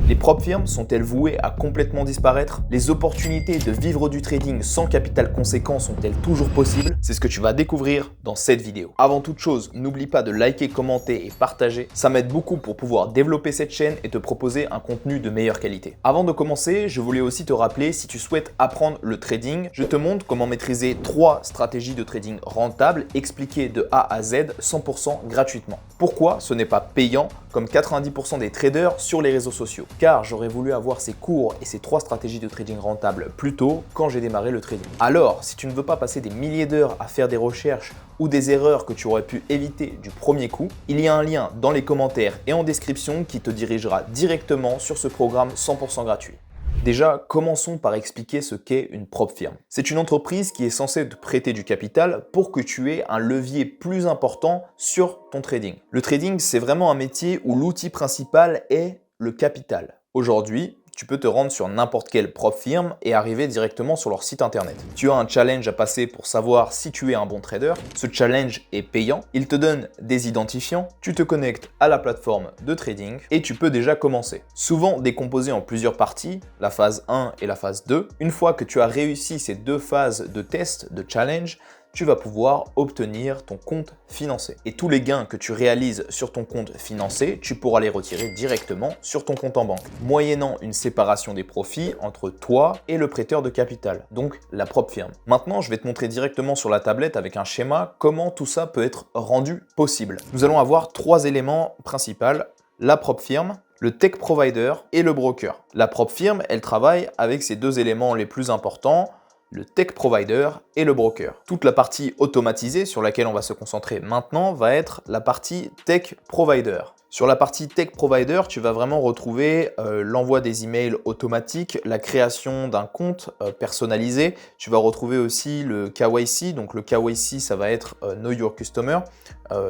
Les prop firms sont-elles vouées à complètement disparaître? Les opportunités de vivre du trading sans capital conséquent sont-elles toujours possibles? C'est ce que tu vas découvrir dans cette vidéo. Avant toute chose, n'oublie pas de liker, commenter et partager. Ça m'aide beaucoup pour pouvoir développer cette chaîne et te proposer un contenu de meilleure qualité. Avant de commencer, je voulais aussi te rappeler, si tu souhaites apprendre le trading, je te montre comment maîtriser 3 stratégies de trading rentables expliquées de A à Z 100% gratuitement. Pourquoi ce n'est pas payant comme 90% des traders sur les réseaux sociaux? Car j'aurais voulu avoir ces cours et ces 3 stratégies de trading rentables plus tôt quand j'ai démarré le trading. Alors, si tu ne veux pas passer des milliers d'heures à faire des recherches ou des erreurs que tu aurais pu éviter du premier coup, il y a un lien dans les commentaires et en description qui te dirigera directement sur ce programme 100% gratuit. Déjà, commençons par expliquer ce qu'est une prop firm. C'est une entreprise qui est censée te prêter du capital pour que tu aies un levier plus important sur ton trading. Le trading, c'est vraiment un métier où l'outil principal est le capital. Aujourd'hui, tu peux te rendre sur n'importe quelle prop firm et arriver directement sur leur site internet. Tu as un challenge à passer pour savoir si tu es un bon trader. Ce challenge est payant. Il te donne des identifiants. Tu te connectes à la plateforme de trading et tu peux déjà commencer. Souvent décomposé en plusieurs parties, la phase 1 et la phase 2. Une fois que tu as réussi ces 2 phases de test, de challenge, tu vas pouvoir obtenir ton compte financé. Et tous les gains que tu réalises sur ton compte financé, tu pourras les retirer directement sur ton compte en banque, moyennant une séparation des profits entre toi et le prêteur de capital, donc la prop firm. Maintenant, je vais te montrer directement sur la tablette avec un schéma comment tout ça peut être rendu possible. Nous allons avoir 3 éléments principaux: la prop firm, le tech provider et le broker. La prop firm, elle travaille avec ces 2 éléments les plus importants, le tech provider et le broker. Toute la partie automatisée sur laquelle on va se concentrer maintenant va être la partie tech provider. Sur la partie tech provider, tu vas vraiment retrouver l'envoi des emails automatiques, la création d'un compte personnalisé. Tu vas retrouver aussi le KYC. Donc le KYC, ça va être Know Your Customer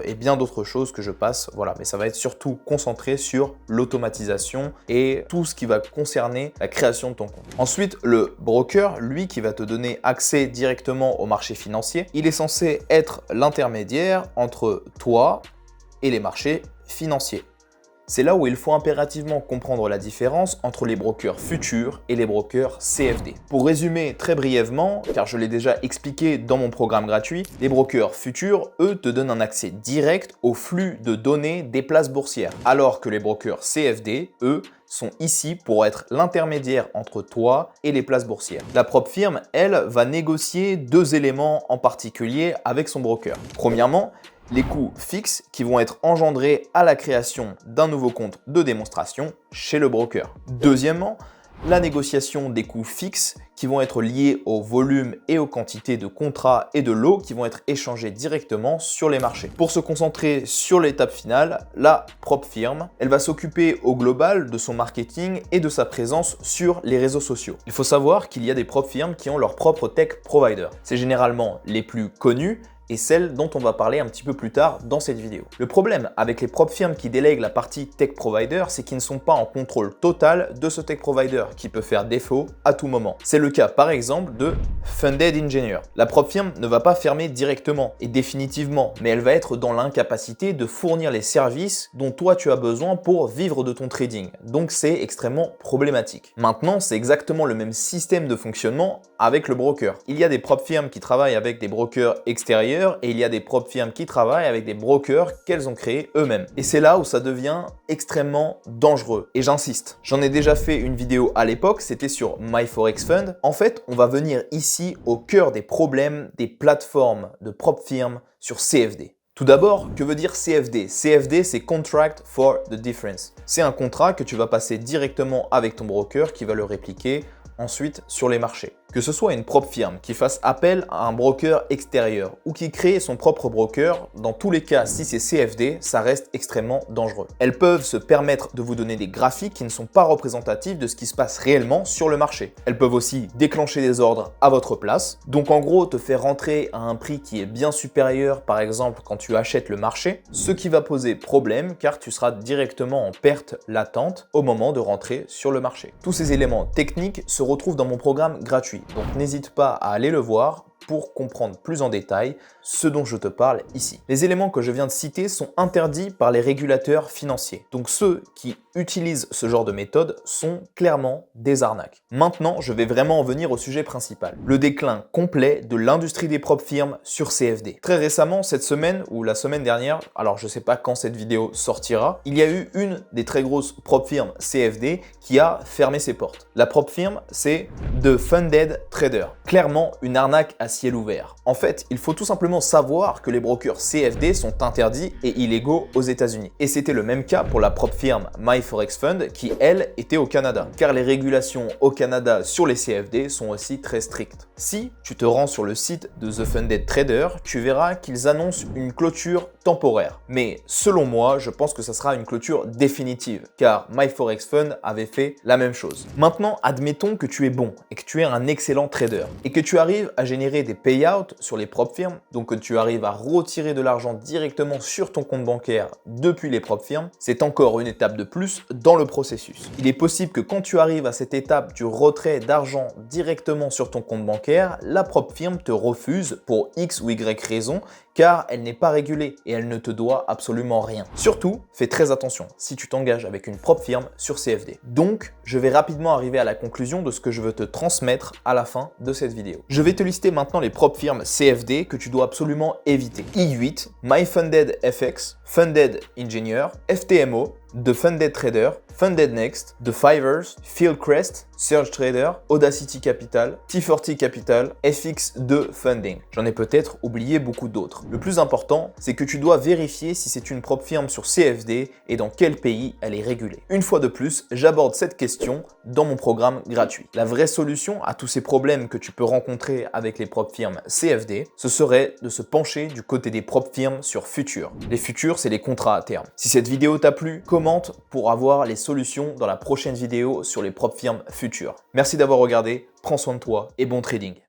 et bien d'autres choses que je passe. Voilà, mais ça va être surtout concentré sur l'automatisation et tout ce qui va concerner la création de ton compte. Ensuite, le broker, lui, qui va te donner accès directement au marché financier. Il est censé être l'intermédiaire entre toi et les marchés financiers. C'est là où il faut impérativement comprendre la différence entre les brokers futurs et les brokers CFD. Pour résumer très brièvement, car je l'ai déjà expliqué dans mon programme gratuit, les brokers futurs, eux, te donnent un accès direct au flux de données des places boursières, alors que les brokers CFD, eux, sont ici pour être l'intermédiaire entre toi et les places boursières. La prop firm, elle, va négocier 2 éléments en particulier avec son broker. Premièrement, les coûts fixes qui vont être engendrés à la création d'un nouveau compte de démonstration chez le broker. Deuxièmement, la négociation des coûts fixes qui vont être liés au volume et aux quantités de contrats et de lots qui vont être échangés directement sur les marchés. Pour se concentrer sur l'étape finale, la prop firm, elle va s'occuper au global de son marketing et de sa présence sur les réseaux sociaux. Il faut savoir qu'il y a des prop firms qui ont leur propre tech provider. C'est généralement les plus connus et celles dont on va parler un petit peu plus tard dans cette vidéo. Le problème avec les prop firms qui délèguent la partie tech provider, c'est qu'ils ne sont pas en contrôle total de ce tech provider qui peut faire défaut à tout moment. C'est le cas par exemple de Funded Engineer. La prop firm ne va pas fermer directement et définitivement, mais elle va être dans l'incapacité de fournir les services dont toi tu as besoin pour vivre de ton trading. Donc c'est extrêmement problématique. Maintenant, c'est exactement le même système de fonctionnement avec le broker. Il y a des prop firms qui travaillent avec des brokers extérieurs et il y a des prop firms qui travaillent avec des brokers qu'elles ont créés eux-mêmes. Et c'est là où ça devient extrêmement dangereux. Et j'insiste, j'en ai déjà fait une vidéo à l'époque, c'était sur MyForexFund. En fait, on va venir ici au cœur des problèmes des plateformes de prop firms sur CFD. Tout d'abord, que veut dire CFD? CFD, c'est Contract for the Difference. C'est un contrat que tu vas passer directement avec ton broker qui va le répliquer ensuite sur les marchés. Que ce soit une prop firm qui fasse appel à un broker extérieur ou qui crée son propre broker, dans tous les cas, si c'est CFD, ça reste extrêmement dangereux. Elles peuvent se permettre de vous donner des graphiques qui ne sont pas représentatifs de ce qui se passe réellement sur le marché. Elles peuvent aussi déclencher des ordres à votre place, donc en gros te faire rentrer à un prix qui est bien supérieur, par exemple quand tu achètes le marché, ce qui va poser problème car tu seras directement en perte latente au moment de rentrer sur le marché. Tous ces éléments techniques se retrouvent dans mon programme gratuit. Donc n'hésite pas à aller le voir pour comprendre plus en détail ce dont je te parle ici. Les éléments que je viens de citer sont interdits par les régulateurs financiers. Donc ceux qui utilisent ce genre de méthode sont clairement des arnaques. Maintenant, je vais vraiment en venir au sujet principal. Le déclin complet de l'industrie des prop firms sur CFD. Très récemment, cette semaine ou la semaine dernière, alors je sais pas quand cette vidéo sortira, il y a eu une des très grosses prop firms CFD qui a fermé ses portes. La prop firm, c'est The Funded Trader. Clairement, une arnaque à ciel ouvert. En fait, il faut tout simplement savoir que les brokers CFD sont interdits et illégaux aux États-Unis. Et c'était le même cas pour la prop firm MyForexFund qui, elle, était au Canada. Car les régulations au Canada sur les CFD sont aussi très strictes. Si tu te rends sur le site de The Funded Trader, tu verras qu'ils annoncent une clôture temporaire. Mais selon moi, je pense que ça sera une clôture définitive, car MyForexFund avait fait la même chose. Maintenant, admettons que tu es bon et que tu es un excellent trader et que tu arrives à générer des payouts sur les prop firms, donc que tu arrives à retirer de l'argent directement sur ton compte bancaire depuis les prop firms, c'est encore une étape de plus dans le processus. Il est possible que quand tu arrives à cette étape du retrait d'argent directement sur ton compte bancaire, la prop firm te refuse pour X ou Y raison, car elle n'est pas régulée et elle ne te doit absolument rien. Surtout, fais très attention si tu t'engages avec une prop firm sur CFD. Donc, je vais rapidement arriver à la conclusion de ce que je veux te transmettre à la fin de cette vidéo. Je vais te lister maintenant les prop firms CFD que tu dois absolument éviter. I8, MyFundedFX, Funded Engineer, FTMO, The Funded Trader, Funded Next, The Fivers, Fieldcrest, Surge Trader, Audacity Capital, T40 Capital, FX2 Funding. J'en ai peut-être oublié beaucoup d'autres. Le plus important, c'est que tu dois vérifier si c'est une prop firm sur CFD et dans quel pays elle est régulée. Une fois de plus, j'aborde cette question dans mon programme gratuit. La vraie solution à tous ces problèmes que tu peux rencontrer avec les prop firms CFD, ce serait de se pencher du côté des prop firms sur Futures. Les futures, c'est les contrats à terme. Si cette vidéo t'a plu, commente pour avoir les solutions dans la prochaine vidéo sur les prop firms futures. Merci d'avoir regardé, prends soin de toi et bon trading.